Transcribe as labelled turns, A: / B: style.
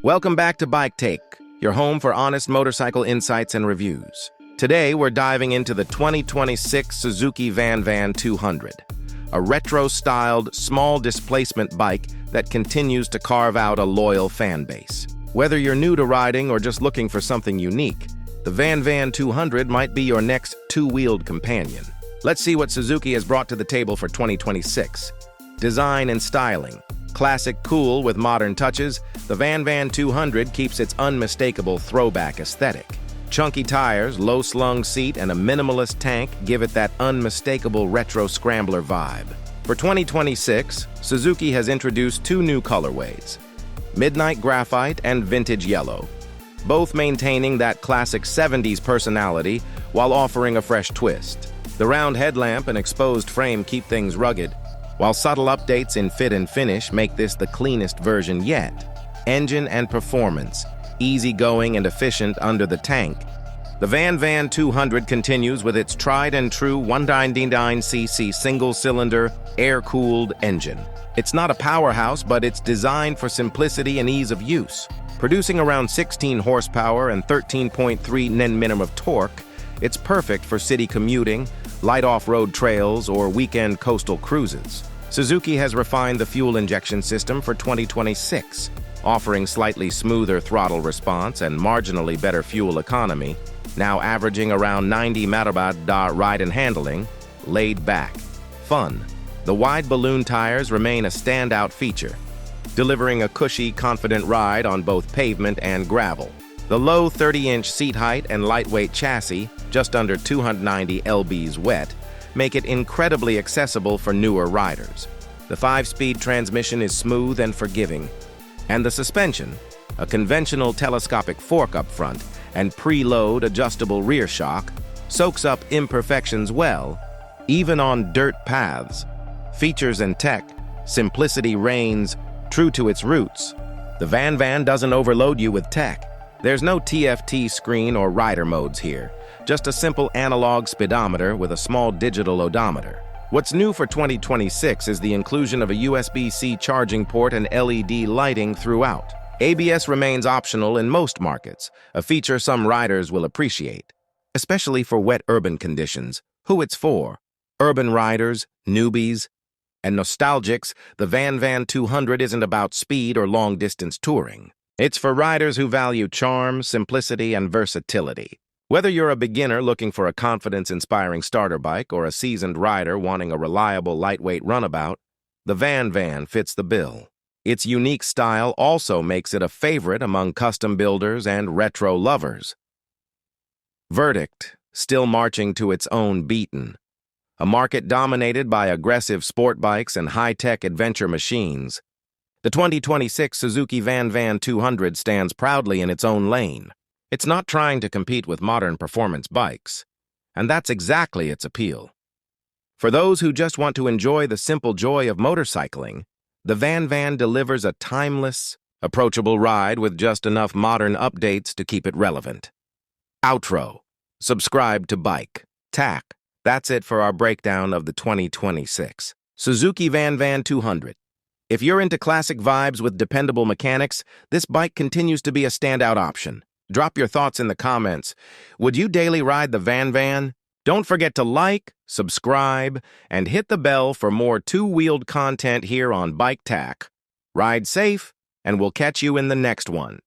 A: Welcome back to Bike Take, your home for honest motorcycle insights and reviews. Today, we're diving into the 2026 Suzuki VanVan 200, a retro-styled, small-displacement bike that continues to carve out a loyal fan base. Whether you're new to riding or just looking for something unique, the VanVan 200 might be your next two-wheeled companion. Let's see what Suzuki has brought to the table for 2026. Design and styling. Classic cool with modern touches, the VanVan 200 keeps its unmistakable throwback aesthetic. Chunky tires, low-slung seat, and a minimalist tank give it that unmistakable retro Scrambler vibe. For 2026, Suzuki has introduced two new colorways, Midnight Graphite and Vintage Yellow, both maintaining that classic 70s personality while offering a fresh twist. The round headlamp and exposed frame keep things rugged, while subtle updates in fit and finish make this the cleanest version yet. Engine and performance, easygoing and efficient under the tank. The VanVan 200 continues with its tried-and-true 199cc single-cylinder, air-cooled engine. It's not a powerhouse, but it's designed for simplicity and ease of use. Producing around 16 horsepower and 13.3 Nm of torque, it's perfect for city commuting, light off-road trails, or weekend coastal cruises. Suzuki has refined the fuel injection system for 2026, offering slightly smoother throttle response and marginally better fuel economy, now averaging around 90 mph ride and handling, laid back, fun. The wide balloon tires remain a standout feature, delivering a cushy, confident ride on both pavement and gravel. The low 30-inch seat height and lightweight chassis, just under 290 lbs wet, make it incredibly accessible for newer riders. The 5-speed transmission is smooth and forgiving, and the suspension, a conventional telescopic fork up front and preload adjustable rear shock, soaks up imperfections well, even on dirt paths. Features and tech, simplicity reigns true to its roots. The VanVan doesn't overload you with tech. There's no TFT screen or rider modes here, just a simple analog speedometer with a small digital odometer. What's new for 2026 is the inclusion of a USB-C charging port and LED lighting throughout. ABS remains optional in most markets, a feature some riders will appreciate, especially for wet urban conditions. Who it's for? Urban riders, newbies, and nostalgics. The VanVan 200 isn't about speed or long-distance touring. It's for riders who value charm, simplicity, and versatility. Whether you're a beginner looking for a confidence-inspiring starter bike or a seasoned rider wanting a reliable, lightweight runabout, the VanVan fits the bill. Its unique style also makes it a favorite among custom builders and retro lovers. Verdict, still marching to its own beaten. A market dominated by aggressive sport bikes and high-tech adventure machines, the 2026 Suzuki VanVan 200 stands proudly in its own lane. It's not trying to compete with modern performance bikes, and that's exactly its appeal. For those who just want to enjoy the simple joy of motorcycling, the VanVan delivers a timeless, approachable ride with just enough modern updates to keep it relevant. Outro. Subscribe to Bike Tack. That's it for our breakdown of the 2026 Suzuki VanVan 200. If you're into classic vibes with dependable mechanics, this bike continues to be a standout option. Drop your thoughts in the comments. Would you daily ride the VanVan? Don't forget to like, subscribe, and hit the bell for more two-wheeled content here on Bike Tack. Ride safe, and we'll catch you in the next one.